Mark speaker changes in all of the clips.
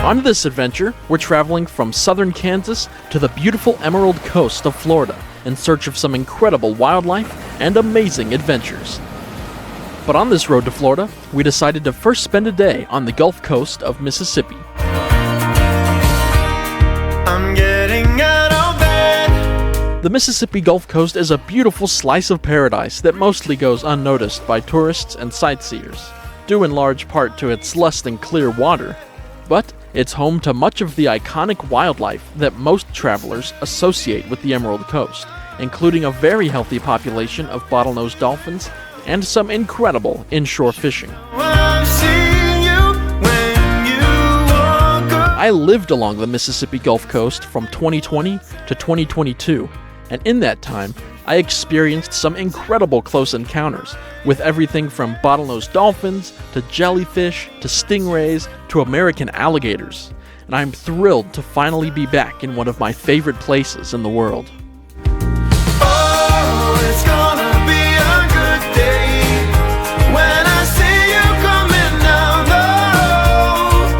Speaker 1: On this adventure, we're traveling from southern Kansas to the beautiful Emerald Coast of Florida in search of some incredible wildlife and amazing adventures. But on this road to Florida, we decided to first spend a day on the Gulf Coast of Mississippi.
Speaker 2: I'm getting out of bed.
Speaker 1: The Mississippi Gulf Coast is a beautiful slice of paradise that mostly goes unnoticed by tourists and sightseers, due in large part to its less than clear water. But it's home to much of the iconic wildlife that most travelers associate with the Emerald Coast, including a very healthy population of bottlenose dolphins and some incredible inshore fishing. I lived along the Mississippi Gulf Coast from 2020 to 2022, and in that time, I experienced some incredible close encounters with everything from bottlenose dolphins to jellyfish to stingrays to American alligators, and I'm thrilled to finally be back in one of my favorite places in the world.
Speaker 2: Oh, it's gonna be a good day when I see you coming down the road.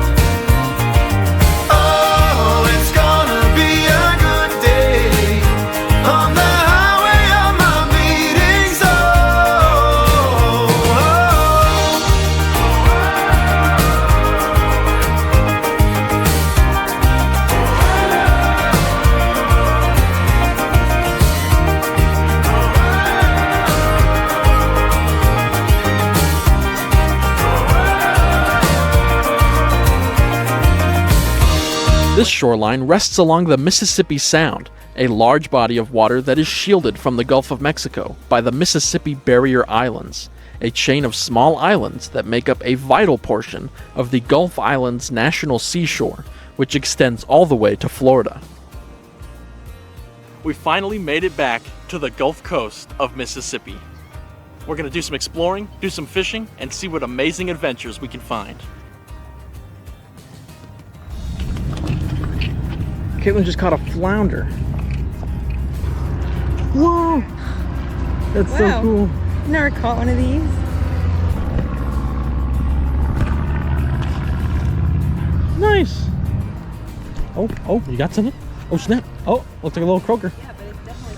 Speaker 2: Oh, it's gonna be a good day on the highway of my meeting
Speaker 1: This shoreline rests along the Mississippi Sound, a large body of water that is shielded from the Gulf of Mexico by the Mississippi Barrier Islands, a chain of small islands that make up a vital portion of the Gulf Islands National Seashore, which extends all the way to Florida. We finally made it back to the Gulf Coast of Mississippi. We're going to do some exploring, do some fishing, and see what amazing adventures we can find. Caitlin just caught a flounder. Whoa! That's so cool.
Speaker 3: Never caught one of these.
Speaker 1: Nice! Oh, you got something? Oh, snap. Oh, looks like a little croaker.
Speaker 3: Yeah, but it's definitely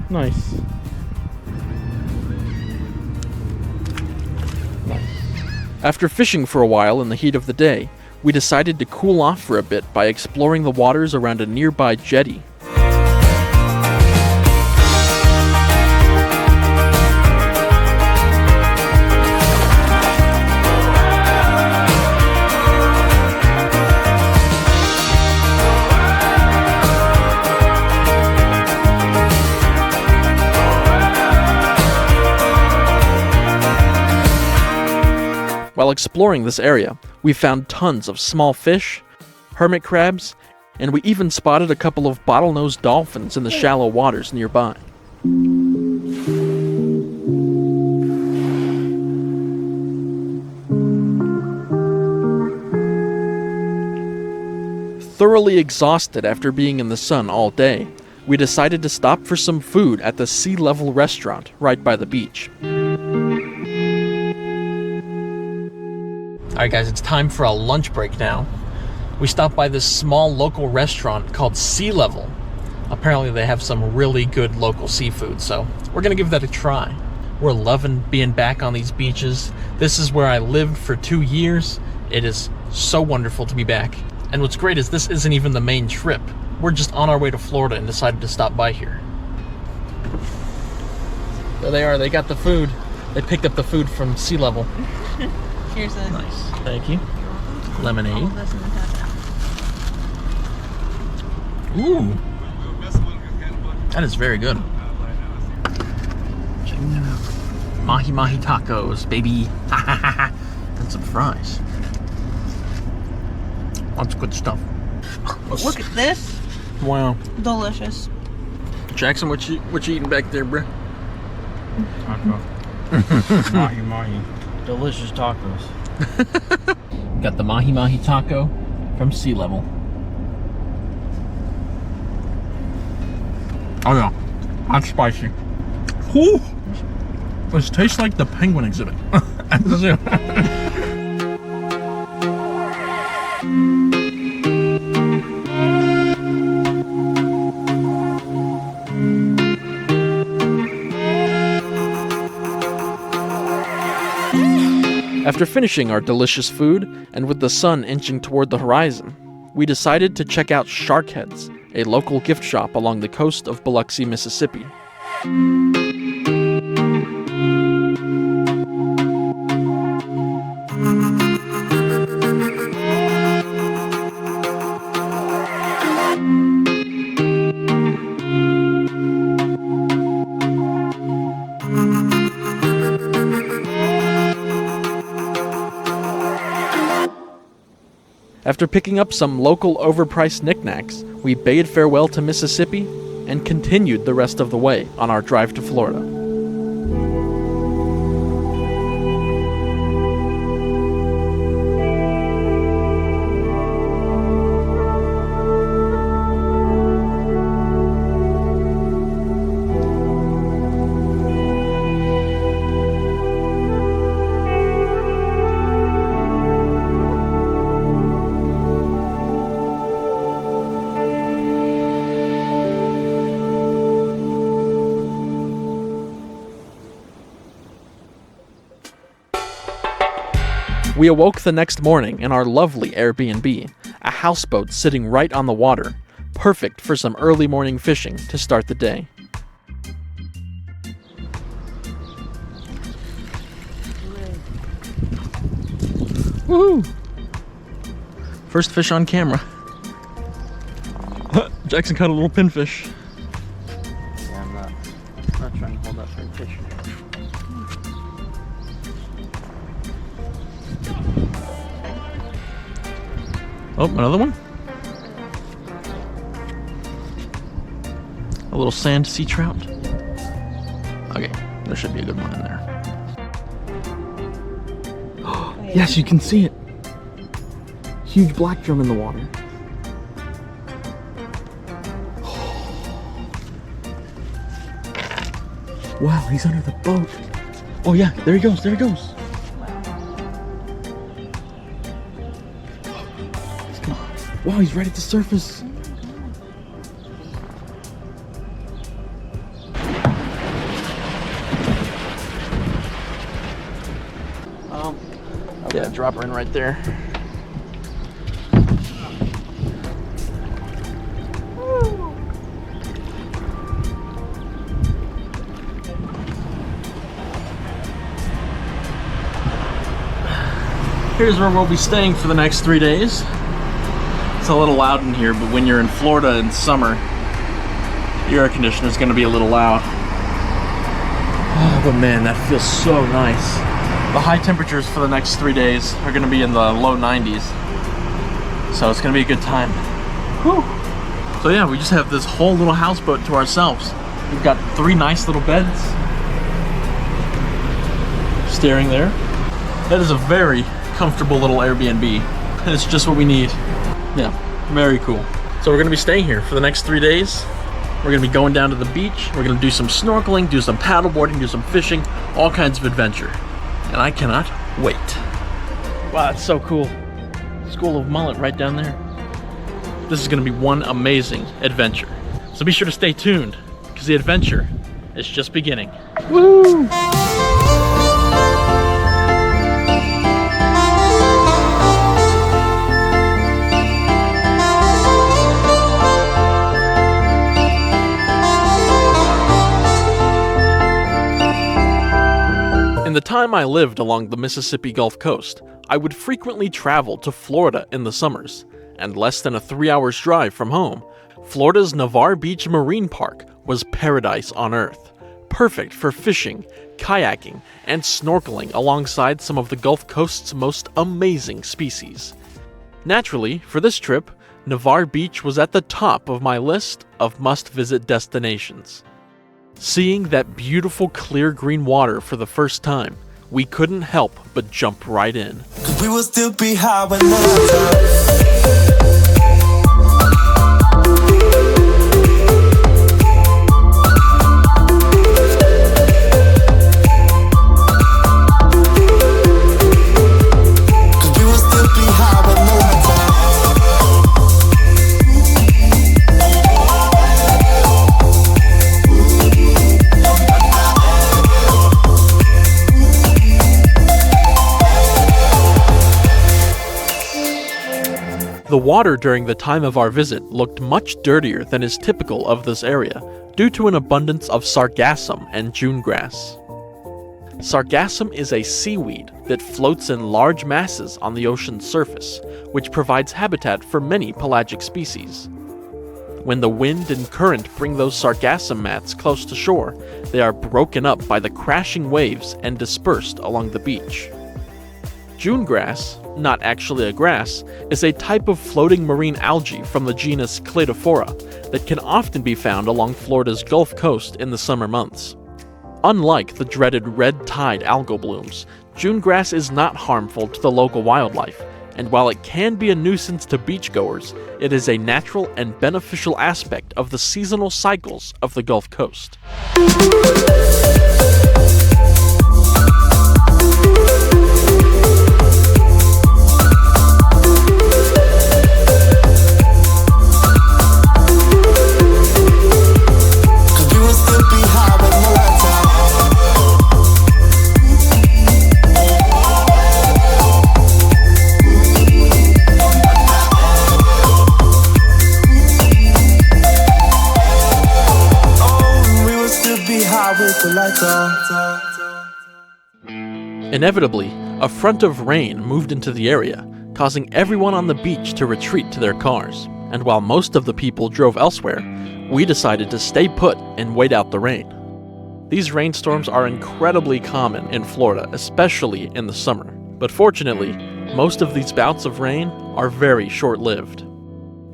Speaker 1: Nice. After fishing for a while in the heat of the day, we decided to cool off for a bit by exploring the waters around a nearby jetty. While exploring this area, we found tons of small fish, hermit crabs, and we even spotted a couple of bottlenose dolphins in the shallow waters nearby. Thoroughly exhausted after being in the sun all day, we decided to stop for some food at the Sea Level restaurant right by the beach. Alright guys, it's time for a lunch break now. We stopped by this small local restaurant called Sea Level. Apparently they have some really good local seafood, so we're gonna give that a try. We're loving being back on these beaches. This is where I lived for 2 years. It is so wonderful to be back. And what's great is this isn't even the main trip. We're just on our way to Florida and decided to stop by here. There they are, they got the food. They picked up the food from Sea Level.
Speaker 3: Here's a
Speaker 1: Nice, thank you. Lemonade. Ooh, that is very good. Check that out. Mahi mahi tacos, baby. And some fries. Lots of good stuff.
Speaker 3: Look at this.
Speaker 1: Wow.
Speaker 3: Delicious.
Speaker 1: Jackson, what you eating back there, bruh?
Speaker 4: Taco. Mahi mahi. Delicious tacos.
Speaker 1: Got the mahi mahi taco from Sea Level. Oh yeah, that's spicy. Whew. This tastes like the penguin exhibit. After finishing our delicious food, and with the sun inching toward the horizon, we decided to check out Shark Heads, a local gift shop along the coast of Biloxi, Mississippi. After picking up some local overpriced knickknacks, we bade farewell to Mississippi and continued the rest of the way on our drive to Florida. We awoke the next morning in our lovely Airbnb, a houseboat sitting right on the water, perfect for some early morning fishing to start the day. Woohoo! First fish on camera. Jackson caught a little pinfish.
Speaker 4: Yeah, I'm not trying to hold up for a fish.
Speaker 1: Oh, another one. A little sand sea trout. Okay, there should be a good one in there. Yes, you can see it. Huge black drum in the water. Wow, he's under the boat. Oh yeah, there he goes, there he goes. Wow, he's right at the surface. Yeah, drop her in right there. Here's where we'll be staying for the next 3 days. It's a little loud in here, but when you're in Florida in summer, your air conditioner is going to be a little loud. Oh, but man, that feels so nice. The high temperatures for the next 3 days are going to be in the low 90s. So it's going to be a good time. Whew. So yeah, we just have this whole little houseboat to ourselves. We've got 3 nice little beds. Staring there. That is a very comfortable little Airbnb. And it's just what we need. Yeah, very cool. So we're gonna be staying here for the next 3 days. We're gonna be going down to the beach. We're gonna do some snorkeling, do some paddleboarding, do some fishing, all kinds of adventure. And I cannot wait. Wow, that's so cool. School of Mullet right down there. This is gonna be one amazing adventure. So be sure to stay tuned, because the adventure is just beginning. Woo! In the time I lived along the Mississippi Gulf Coast, I would frequently travel to Florida in the summers, and less than a 3 hours drive from home, Florida's Navarre Beach Marine Park was paradise on earth, perfect for fishing, kayaking, and snorkeling alongside some of the Gulf Coast's most amazing species. Naturally, for this trip, Navarre Beach was at the top of my list of must-visit destinations. Seeing that beautiful clear green water for the first time, we couldn't help but jump right in.
Speaker 2: We will still be high when the lights out.
Speaker 1: The water during the time of our visit looked much dirtier than is typical of this area due to an abundance of sargassum and June grass. Sargassum is a seaweed that floats in large masses on the ocean's surface, which provides habitat for many pelagic species. When the wind and current bring those sargassum mats close to shore, they are broken up by the crashing waves and dispersed along the beach. June grass, not actually a grass, is a type of floating marine algae from the genus Cladophora that can often be found along Florida's Gulf Coast in the summer months. Unlike the dreaded red tide algal blooms, June grass is not harmful to the local wildlife, and while it can be a nuisance to beachgoers, it is a natural and beneficial aspect of the seasonal cycles of the Gulf Coast. Inevitably, a front of rain moved into the area, causing everyone on the beach to retreat to their cars, and while most of the people drove elsewhere, we decided to stay put and wait out the rain. These rainstorms are incredibly common in Florida, especially in the summer, but fortunately, most of these bouts of rain are very short-lived.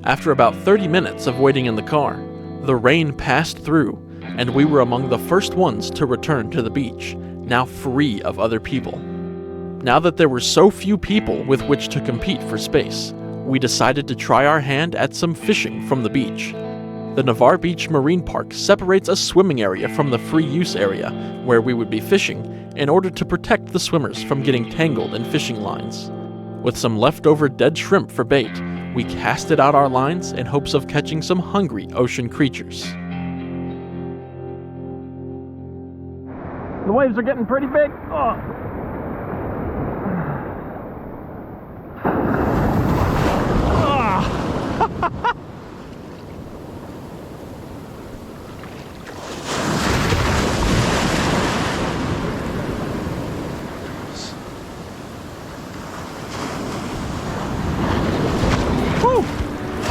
Speaker 1: After about 30 minutes of waiting in the car, the rain passed through, and we were among the first ones to return to the beach, now free of other people. Now that there were so few people with which to compete for space, we decided to try our hand at some fishing from the beach. The Navarre Beach Marine Park separates a swimming area from the free use area where we would be fishing in order to protect the swimmers from getting tangled in fishing lines. With some leftover dead shrimp for bait, we casted out our lines in hopes of catching some hungry ocean creatures. The waves are getting pretty big. Oh.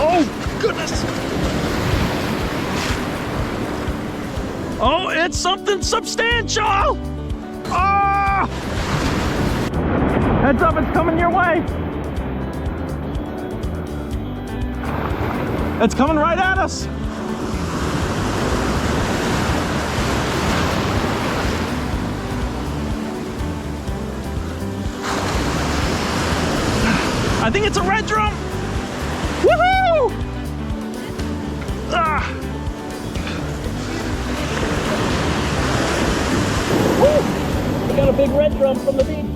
Speaker 1: Oh, goodness. Oh, it's something substantial! Ah! Heads up, it's coming your way! It's coming right at us! I think it's a red drum! Woohoo! Ah! We got a big red drum from the beach.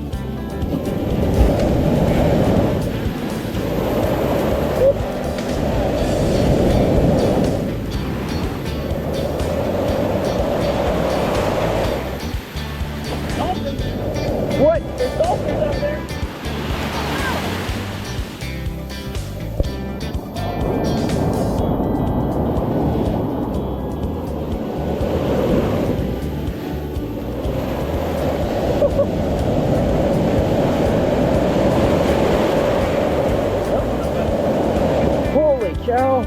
Speaker 1: Dolphins! What? There's dolphins out there! Cow.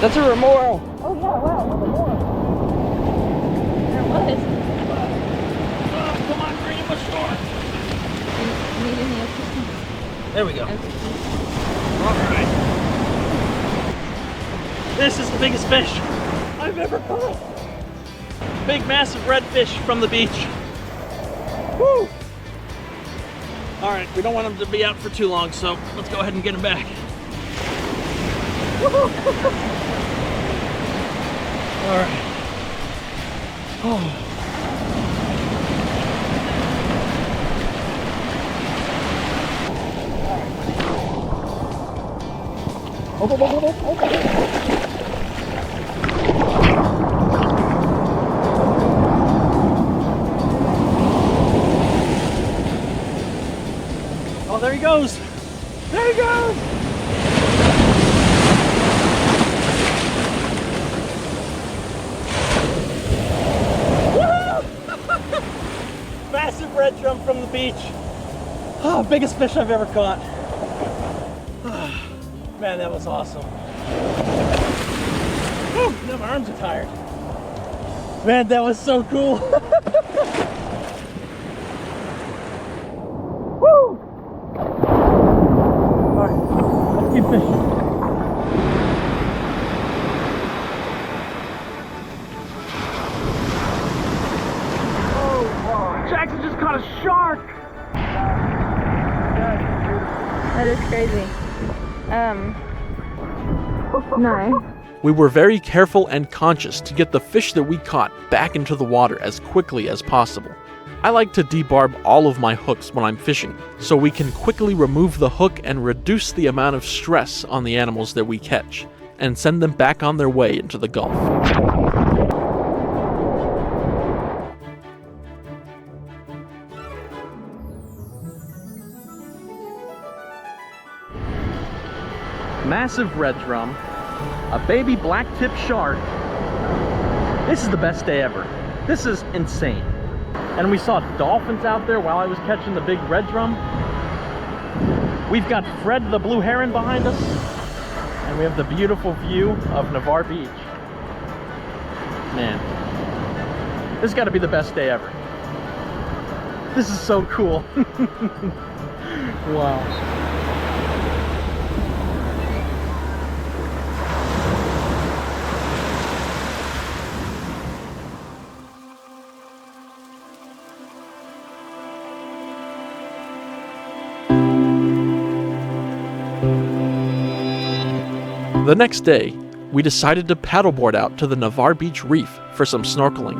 Speaker 1: That's a remora.
Speaker 3: Oh yeah, wow, there was.
Speaker 1: Oh, come on, bring him a store.
Speaker 3: Need any assistance?
Speaker 1: There we go. All right. This is the biggest fish I've ever caught. Big, massive redfish from the beach. Woo! All right, we don't want him to be out for too long, so let's go ahead and get him back. Woo-hoo! All right. Oh. Oh, there he goes. There he goes. Massive red drum from the beach. Oh, biggest fish I've ever caught. Man, that was awesome. Whew, now my arms are tired. Man, that was so cool. Woo! All right, let's keep fishing. Oh, Jackson just caught a shark.
Speaker 3: That is crazy. No.
Speaker 1: We were very careful and conscious to get the fish that we caught back into the water as quickly as possible. I like to debarb all of my hooks when I'm fishing, so we can quickly remove the hook and reduce the amount of stress on the animals that we catch, and send them back on their way into the Gulf. Massive red drum, a baby black-tip shark. This is the best day ever. This is insane. And we saw dolphins out there while I was catching the big red drum. We've got Fred the blue heron behind us, and we have the beautiful view of Navarre Beach. Man, this has got to be the best day ever. This is so cool. Wow. The next day, we decided to paddleboard out to the Navarre Beach Reef for some snorkeling.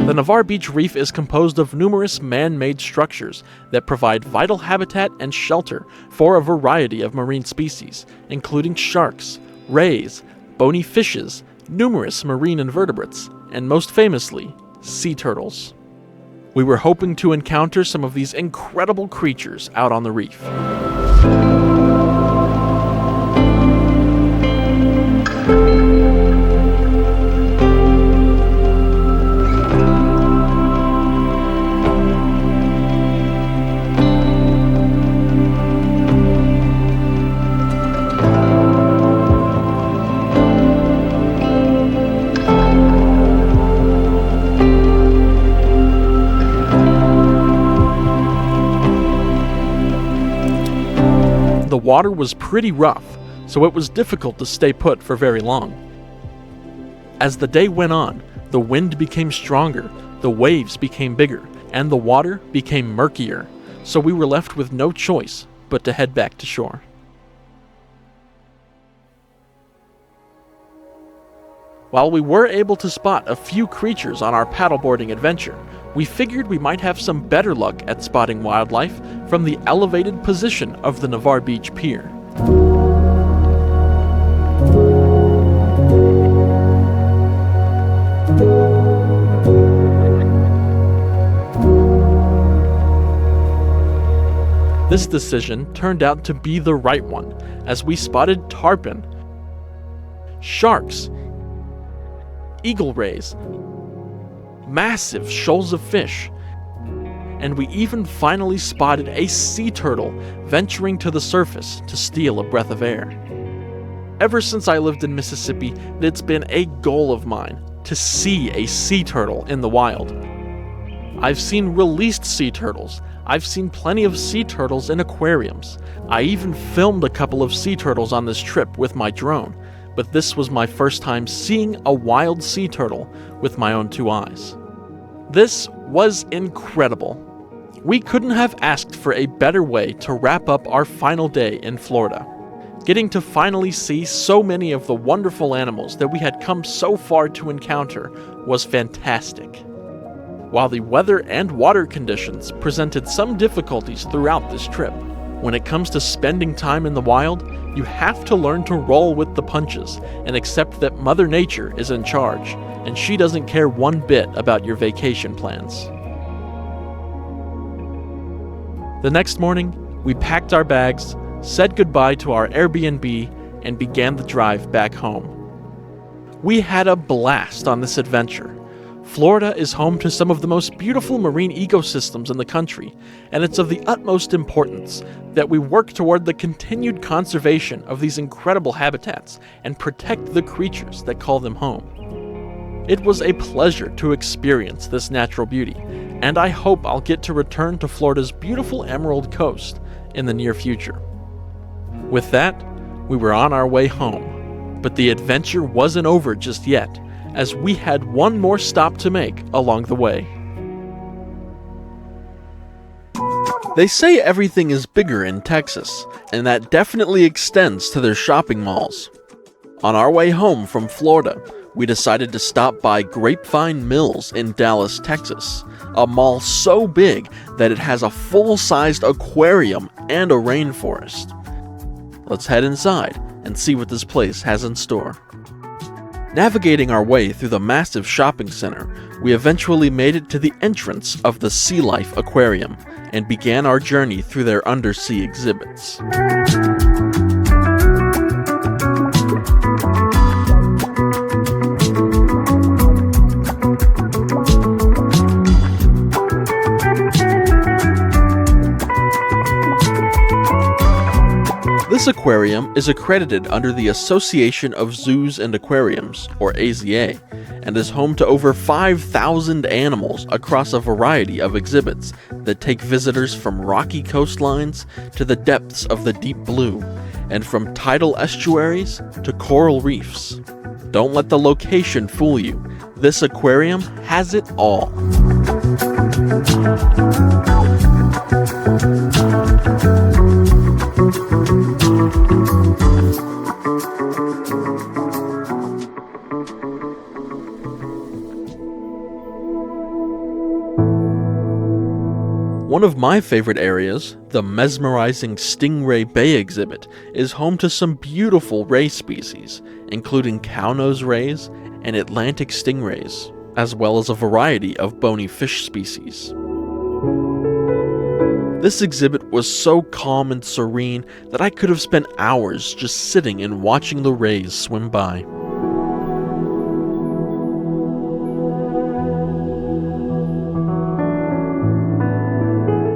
Speaker 1: The Navarre Beach Reef is composed of numerous man-made structures that provide vital habitat and shelter for a variety of marine species, including sharks, rays, bony fishes, numerous marine invertebrates, and most famously, sea turtles. We were hoping to encounter some of these incredible creatures out on the reef. The water was pretty rough, so it was difficult to stay put for very long. As the day went on, the wind became stronger, the waves became bigger, and the water became murkier, so we were left with no choice but to head back to shore. While we were able to spot a few creatures on our paddleboarding adventure, we figured we might have some better luck at spotting wildlife from the elevated position of the Navarre Beach Pier. This decision turned out to be the right one, as we spotted tarpon, sharks, eagle rays, massive shoals of fish, and we even finally spotted a sea turtle venturing to the surface to steal a breath of air. Ever since I lived in Mississippi, it's been a goal of mine to see a sea turtle in the wild. I've seen released sea turtles. I've seen plenty of sea turtles in aquariums. I even filmed a couple of sea turtles on this trip with my drone, but this was my first time seeing a wild sea turtle with my own 2 eyes. This was incredible. We couldn't have asked for a better way to wrap up our final day in Florida. Getting to finally see so many of the wonderful animals that we had come so far to encounter was fantastic. While the weather and water conditions presented some difficulties throughout this trip, when it comes to spending time in the wild, you have to learn to roll with the punches and accept that Mother Nature is in charge, and she doesn't care one bit about your vacation plans. The next morning, we packed our bags, said goodbye to our Airbnb, and began the drive back home. We had a blast on this adventure. Florida is home to some of the most beautiful marine ecosystems in the country, and it's of the utmost importance that we work toward the continued conservation of these incredible habitats and protect the creatures that call them home. It was a pleasure to experience this natural beauty, and I hope I'll get to return to Florida's beautiful Emerald Coast in the near future. With that, we were on our way home, but the adventure wasn't over just yet, as we had one more stop to make along the way. They say everything is bigger in Texas, and that definitely extends to their shopping malls. On our way home from Florida, we decided to stop by Grapevine Mills in Dallas, Texas, a mall so big that it has a full-sized aquarium and a rainforest. Let's head inside and see what this place has in store. Navigating our way through the massive shopping center, we eventually made it to the entrance of the SEALIFE Aquarium and began our journey through their undersea exhibits. This aquarium is accredited under the Association of Zoos and Aquariums, or AZA, and is home to over 5,000 animals across a variety of exhibits that take visitors from rocky coastlines to the depths of the deep blue, and from tidal estuaries to coral reefs. Don't let the location fool you. This aquarium has it all. One of my favorite areas, the mesmerizing Stingray Bay exhibit, is home to some beautiful ray species, including cownose rays and Atlantic stingrays, as well as a variety of bony fish species. This exhibit was so calm and serene that I could have spent hours just sitting and watching the rays swim by.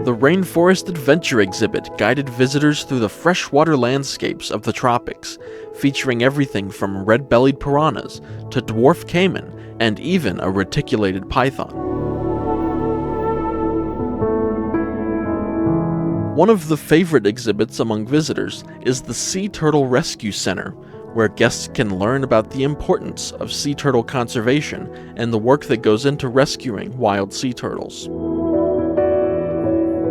Speaker 1: The Rainforest Adventure exhibit guided visitors through the freshwater landscapes of the tropics, featuring everything from red-bellied piranhas to dwarf caiman and even a reticulated python. One of the favorite exhibits among visitors is the Sea Turtle Rescue Center, where guests can learn about the importance of sea turtle conservation and the work that goes into rescuing wild sea turtles.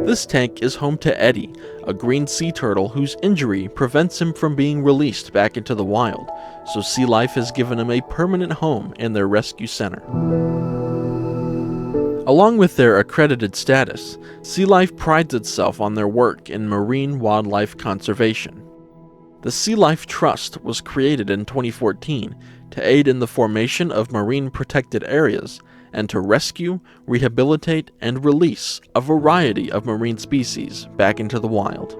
Speaker 1: This tank is home to Eddie, a green sea turtle whose injury prevents him from being released back into the wild, so SEALIFE has given him a permanent home in their rescue center. Along with their accredited status, SEALIFE prides itself on their work in marine wildlife conservation. The SEALIFE Trust was created in 2014 to aid in the formation of marine protected areas and to rescue, rehabilitate, and release a variety of marine species back into the wild.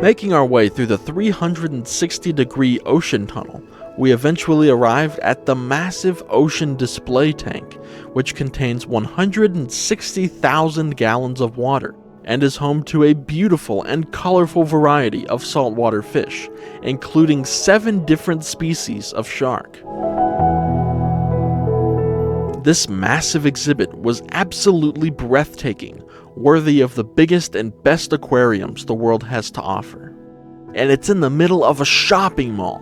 Speaker 5: Making our way through the 360-degree ocean tunnel, we eventually arrived at the massive ocean display tank, which contains 160,000 gallons of water and is home to a beautiful and colorful variety of saltwater fish, including 7 different species of shark. This massive exhibit was absolutely breathtaking, worthy of the biggest and best aquariums the world has to offer. And it's in the middle of a shopping mall.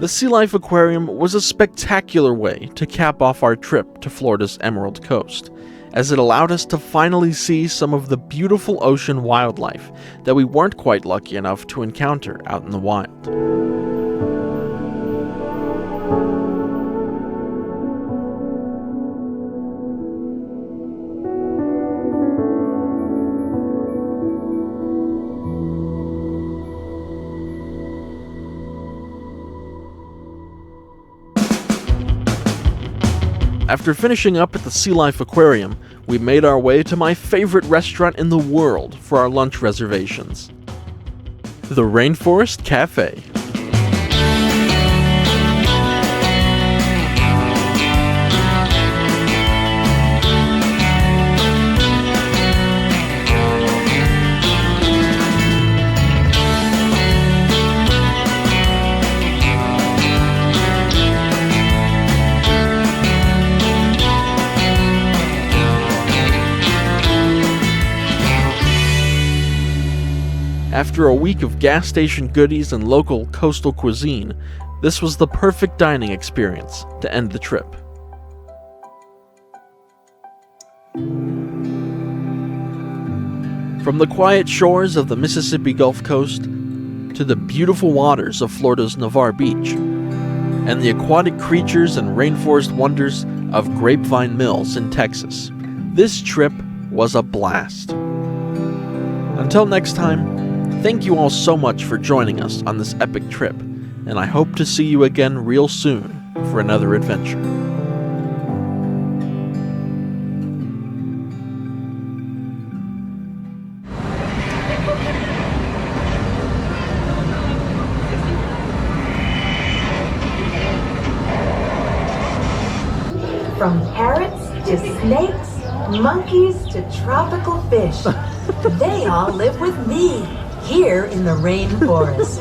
Speaker 5: The SEALIFE Aquarium was a spectacular way to cap off our trip to Florida's Emerald Coast, as it allowed us to finally see some of the beautiful ocean wildlife that we weren't quite lucky enough to encounter out in the wild. After finishing up at the SEALIFE Aquarium, we made our way to my favorite restaurant in the world for our lunch reservations, the Rainforest Cafe. After a week of gas station goodies and local coastal cuisine, this was the perfect dining experience to end the trip. From the quiet shores of the Mississippi Gulf Coast to the beautiful waters of Florida's Navarre Beach, and the aquatic creatures and rainforest wonders of Grapevine Mills in Texas, this trip was a blast. Until next time, thank you all so much for joining us on this epic trip, and I hope to see you again real soon for another adventure.
Speaker 6: From parrots to snakes, monkeys to tropical fish, they all live with me here in the rainforest.